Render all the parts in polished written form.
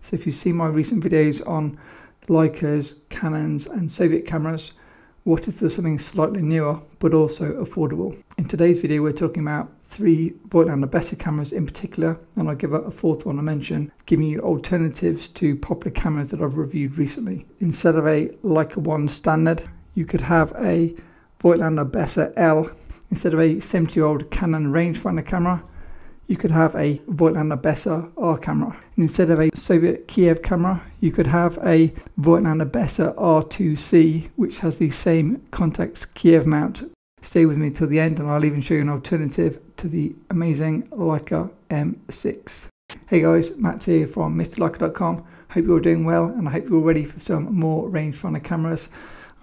So if you see my recent videos on Leicas, Canons and Soviet cameras, what if there's something slightly newer but also affordable? In today's video we're talking about 3 Voigtlander Bessa cameras in particular, and I'll give a fourth one a mention, giving you alternatives to popular cameras that I've reviewed recently. Instead of a Leica 1 standard, you could have a Voigtlander Bessa L. Instead of a 70-year-old Canon rangefinder camera, you could have a Voigtlander Bessa R camera. And instead of a Soviet Kiev camera, you could have a Voigtlander Bessa R2C, which has the same Contax Kiev mount. Stay with me till the end and I'll even show you an alternative to the amazing Leica M6. Hey guys, Matt here from MrLeica.com. Hope you're all doing well and I hope you're ready for some more rangefinder cameras.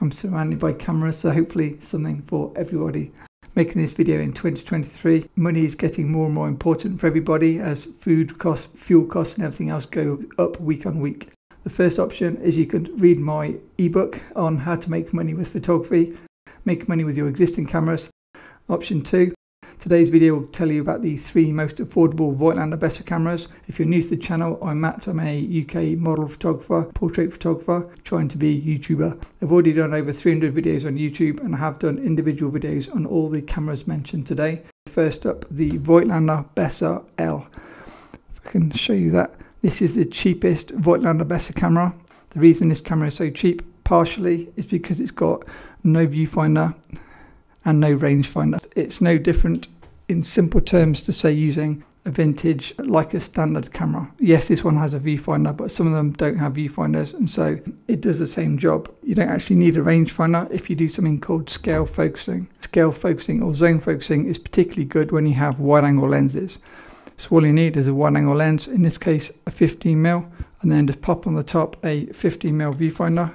I'm surrounded by cameras, so hopefully something for everybody. Making this video in 2023, money is getting more and more important for everybody as food costs, fuel costs and everything else go up week on week. The first option is you can read my ebook on how to make money with photography, make money with your existing cameras. Option 2, today's video will tell you about the 3 most affordable Voigtlander Bessa cameras. If you're new to the channel, I'm Matt. I'm a UK model photographer, portrait photographer, trying to be a YouTuber. I've already done over 300 videos on YouTube and I have done individual videos on all the cameras mentioned today. First up, the Voigtlander Bessa L. If I can show you that. This is the cheapest Voigtlander Bessa camera. The reason this camera is so cheap, partially, is because it's got no viewfinder and no rangefinder. It's no different in simple terms to say using a vintage Leica standard camera. Yes, this one has a viewfinder, but some of them don't have viewfinders, and so it does the same job. You don't actually need a rangefinder if you do something called scale focusing. Scale focusing or zone focusing is particularly good when you have wide angle lenses. So all you need is a wide angle lens, in this case a 15mm, and then just pop on the top a 15mm viewfinder.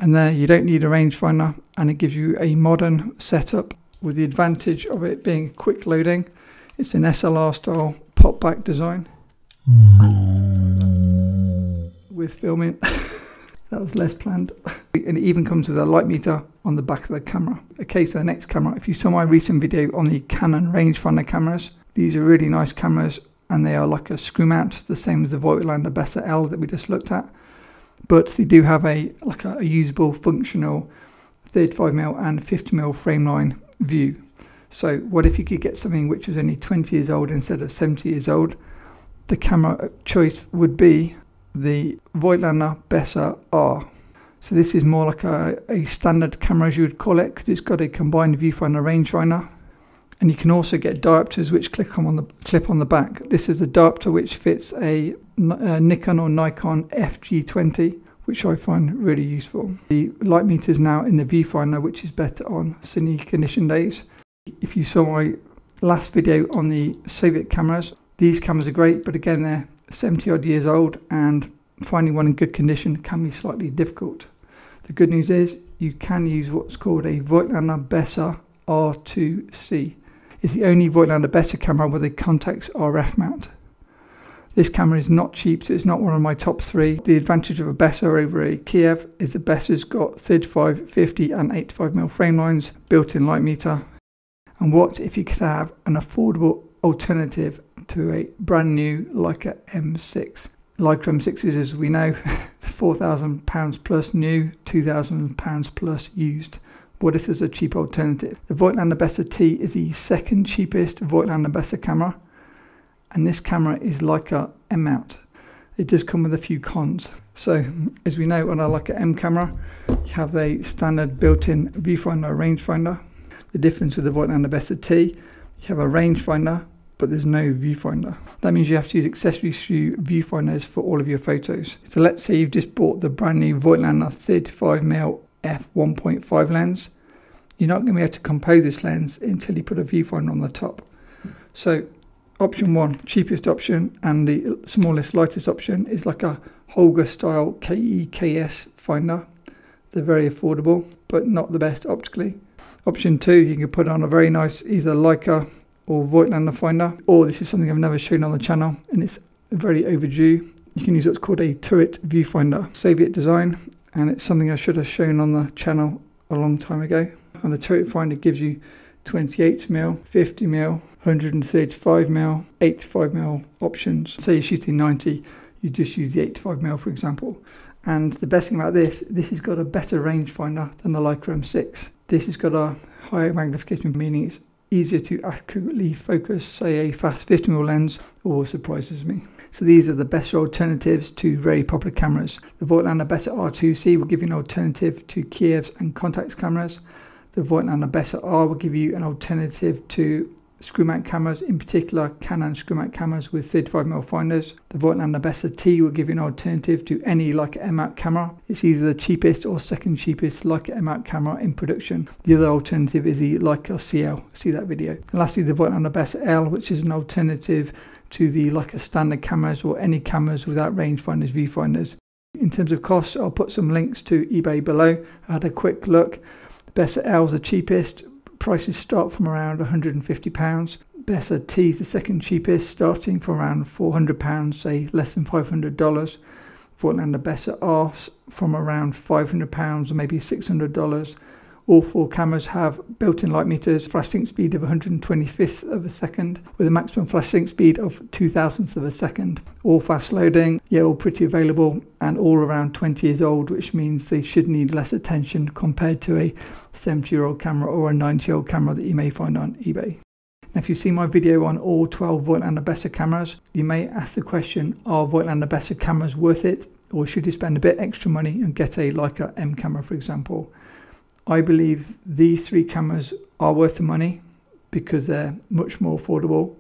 And there you don't need a rangefinder and it gives you a modern setup with the advantage of it being quick loading. It's an SLR style pop back design with filming. That was less planned. And it even comes with a light meter on the back of the camera. Okay, so the next camera, if you saw my recent video on the Canon rangefinder cameras, these are really nice cameras and they are like a screw mount, the same as the Voigtlander Bessa L that we just looked at. But they do have a usable, functional 35mm and 50mm frame line view. So what if you could get something which was only 20 years old instead of 70 years old? The camera choice would be the Voigtlander Bessa R. So this is more like a standard camera, as you would call it, because it's got a combined viewfinder rangefinder. And you can also get diopters which clip on the back. This is the diopter which fits a Nikon or Nikon FG20, which I find really useful. The light meter is now in the viewfinder, which is better on sunny condition days. If you saw my last video on the Soviet cameras, these cameras are great, but again they're 70 odd years old and finding one in good condition can be slightly difficult. The good news is you can use what's called a Voigtlander Bessa R2C. It's the only Voigtlander Bessa camera with a Contax RF mount. This camera is not cheap, so it's not one of my top 3. The advantage of a Bessa over a Kiev is the Bessa's got 35, 50 and 85mm frame lines, built-in light meter. And what if you could have an affordable alternative to a brand new Leica M6? Leica M6s, as we know, £4,000 plus new, £2,000 plus used. What if there's a cheap alternative? The Voigtlander Bessa T is the second cheapest Voigtlander Bessa camera, and this camera is Leica M mount. It does come with a few cons. So, as we know, on a Leica M camera, you have a standard built-in viewfinder, rangefinder. The difference with the Voigtlander Bessa T, you have a rangefinder, but there's no viewfinder. That means you have to use accessory viewfinders for all of your photos. So let's say you've just bought the brand new Voigtlander 35mm f1.5 lens. You're not going to be able to compose this lens until you put a viewfinder on the top. So option 1, cheapest option, and the smallest, lightest option is like a Holga style KEKS finder. They're very affordable, but not the best optically. Option 2, you can put on a very nice either Leica or Voigtlander finder, or this is something I've never shown on the channel and it's very overdue. You can use what's called a turret viewfinder, Soviet design, and it's something I should have shown on the channel a long time ago. And the turret finder gives you 28mm, 50mm, 135mm, 85mm options. Say you're shooting 90, you just use the 85mm for example. And the best thing about this has got a better rangefinder than the Leica M6. This has got a higher magnification, meaning it's easier to accurately focus, say, a fast 50mm lens. Always surprises me. So these are the best alternatives to very popular cameras. The Voigtlander Bessa R2C will give you an alternative to Kiev's and Contax cameras. The Voigtlander Bessa R will give you an alternative to screw mount cameras, in particular Canon screw mount cameras with 35mm finders. The Voigtlander Bessa T will give you an alternative to any Leica M mount camera. It's either the cheapest or second cheapest Leica M mount camera in production. The other alternative is the Leica CL. See that video. And lastly, the Voigtlander Bessa L, which is an alternative to the Leica standard cameras or any cameras without rangefinders, viewfinders. In terms of costs, I'll put some links to eBay below. I had a quick look. The Bessa L is the cheapest. Prices start from around £150. Bessa T is the second cheapest, starting from around £400, say less than $500. Voigtlander Bessa R from around £500 or maybe $600. All four cameras have built-in light meters, flash sync speed of 125th of a second, with a maximum flash sync speed of 0.002 of a second. All fast loading, yeah, all pretty available, and all around 20 years old, which means they should need less attention compared to a 70-year-old camera or a 90-year-old camera that you may find on eBay. Now, if you see my video on all 12 Voigtlander Bessa cameras, you may ask the question, are Voigtlander Bessa cameras worth it, or should you spend a bit extra money and get a Leica M camera, for example? I believe these three cameras are worth the money because they're much more affordable,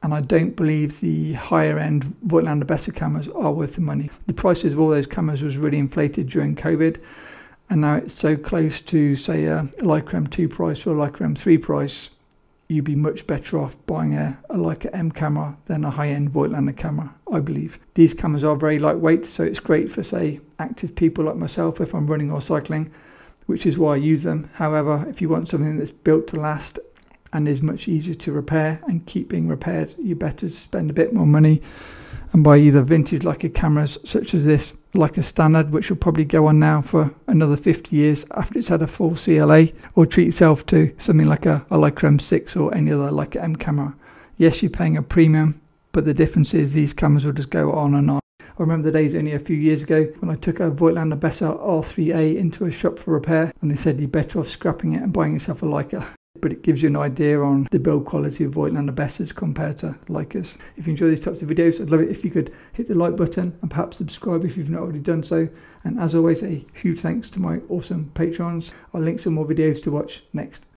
and I don't believe the higher end Voigtlander Bessa cameras are worth the money. The prices of all those cameras was really inflated during COVID, and now it's so close to, say, a Leica M2 price or a Leica M3 price, you'd be much better off buying a Leica M camera than a high-end Voigtlander camera, I believe. These cameras are very lightweight, so it's great for, say, active people like myself if I'm running or cycling, which is why I use them. However, if you want something that's built to last and is much easier to repair and keep being repaired, you better spend a bit more money and buy either vintage Leica cameras such as this Leica Standard, which will probably go on now for another 50 years after it's had a full CLA, or treat yourself to something like a Leica M6 or any other Leica M camera. Yes, you're paying a premium, but the difference is these cameras will just go on and on. I remember the days only a few years ago when I took a Voigtlander Bessa R3A into a shop for repair, and they said you're better off scrapping it and buying yourself a Leica. But it gives you an idea on the build quality of Voigtlander Bessas compared to Leicas. If you enjoy these types of videos, I'd love it if you could hit the like button and perhaps subscribe if you've not already done so. And as always, a huge thanks to my awesome patrons. I'll link some more videos to watch next.